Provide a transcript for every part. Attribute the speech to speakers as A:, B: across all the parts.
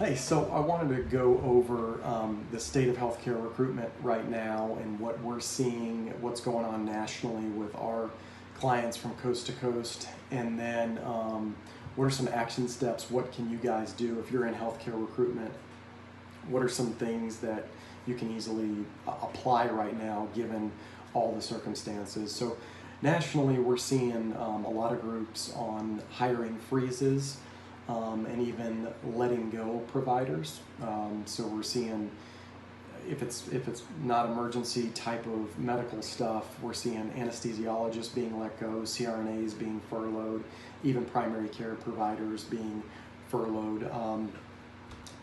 A: Hey, so I wanted to go over the state of healthcare recruitment right now and what we're seeing, what's going on nationally with our clients from coast to coast, and then what are some action steps? What can you guys do if you're in healthcare recruitment? What are some things that you can easily apply right now given all the circumstances? So nationally, we're seeing a lot of groups on hiring freezes and even letting go providers. So we're seeing if it's not emergency type of medical stuff, we're seeing anesthesiologists being let go, CRNAs being furloughed, even primary care providers being furloughed.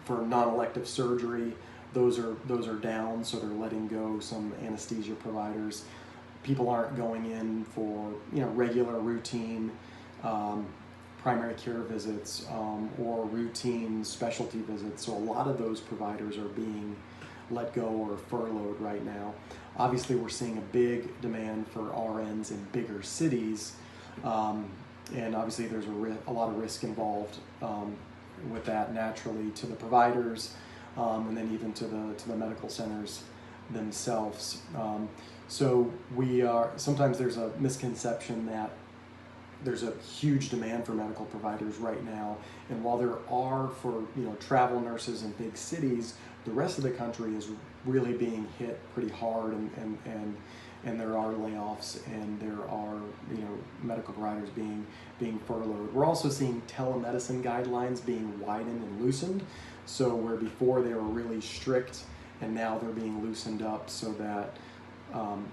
A: For non-elective surgery, those are down, so they're letting go some anesthesia providers. People aren't going in for regular routine primary care visits or routine specialty visits. So a lot of those providers are being let go or furloughed right now. Obviously, we're seeing a big demand for RNs in bigger cities, and obviously there's a lot of risk involved with that naturally to the providers, and then even to the medical centers themselves. So sometimes there's a misconception that there's a huge demand for medical providers right now, and while there are for travel nurses in big cities, the rest of the country is really being hit pretty hard, and there are layoffs, and there are medical providers being furloughed. We're also seeing telemedicine guidelines being widened and loosened. So where before they were really strict, and now they're being loosened up so that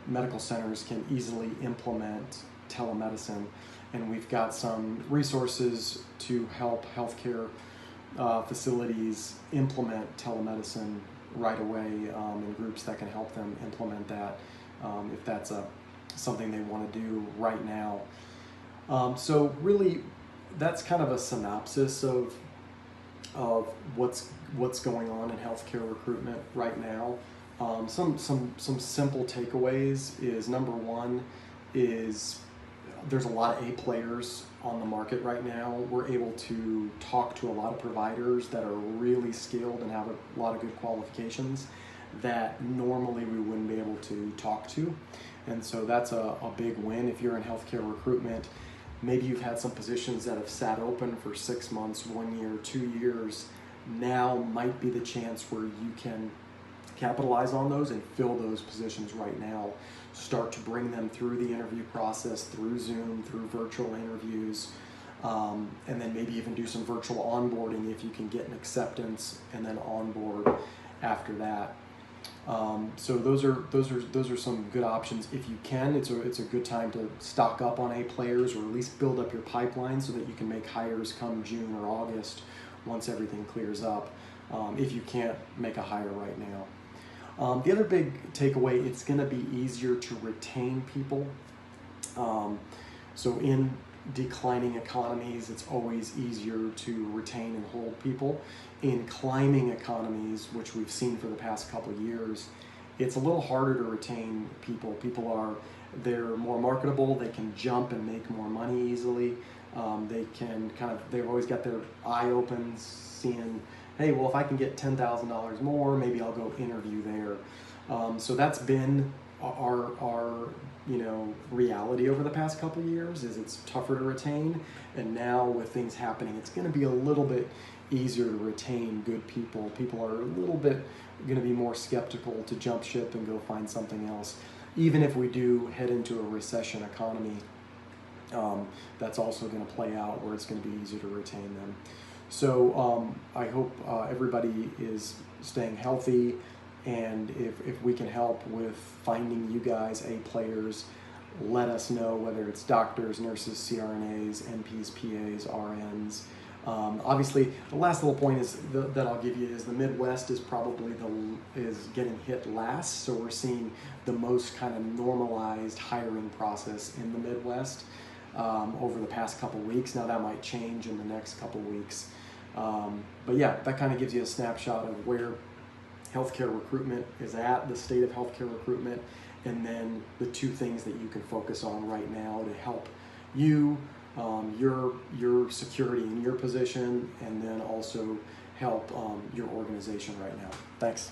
A: medical centers can easily implement telemedicine. And we've got some resources to help healthcare facilities implement telemedicine right away, and groups that can help them implement that if that's something they want to do right now. So really, that's kind of a synopsis of what's going on in healthcare recruitment right now. Some simple takeaways is, number one is there's a lot of A players on the market right now. We're able to talk to a lot of providers that are really skilled and have a lot of good qualifications that normally we wouldn't be able to talk to. And so that's a big win. If you're in healthcare recruitment, maybe you've had some positions that have sat open for 6 months, 1 year, 2 years. Now might be the chance where you can capitalize on those and fill those positions right now. Start to bring them through the interview process, through Zoom, through virtual interviews, and then maybe even do some virtual onboarding if you can get an acceptance, and then onboard after that. So those are some good options if you can. It's a good time to stock up on A players, or at least build up your pipeline so that you can make hires come June or August once everything clears up, if you can't make a hire right now. The other big takeaway, it's going to be easier to retain people. So in declining economies, it's always easier to retain and hold people. In climbing economies, which we've seen for the past couple of years, it's a little harder to retain people. They're more marketable, they can jump and make more money easily. They've always got their eye open, seeing, hey, well, if I can get $10,000 more, maybe I'll go interview there. So that's been our reality over the past couple of years, is it's tougher to retain. And now with things happening, it's going to be a little bit easier to retain good people. People are a little bit going to be more skeptical to jump ship and go find something else. Even if we do head into a recession economy, that's also going to play out where it's going to be easier to retain them. So I hope everybody is staying healthy, and if we can help with finding you guys A players, let us know, whether it's doctors, nurses, CRNAs, NPs, PAs, RNs. Obviously, the last little point is that I'll give you is the Midwest is probably is getting hit last. So we're seeing the most kind of normalized hiring process in the Midwest over the past couple weeks. Now that might change in the next couple weeks. But yeah, that kind of gives you a snapshot of where healthcare recruitment is at, the state of healthcare recruitment, and then the two things that you can focus on right now to help you, your security in your position, and then also help your organization right now. Thanks.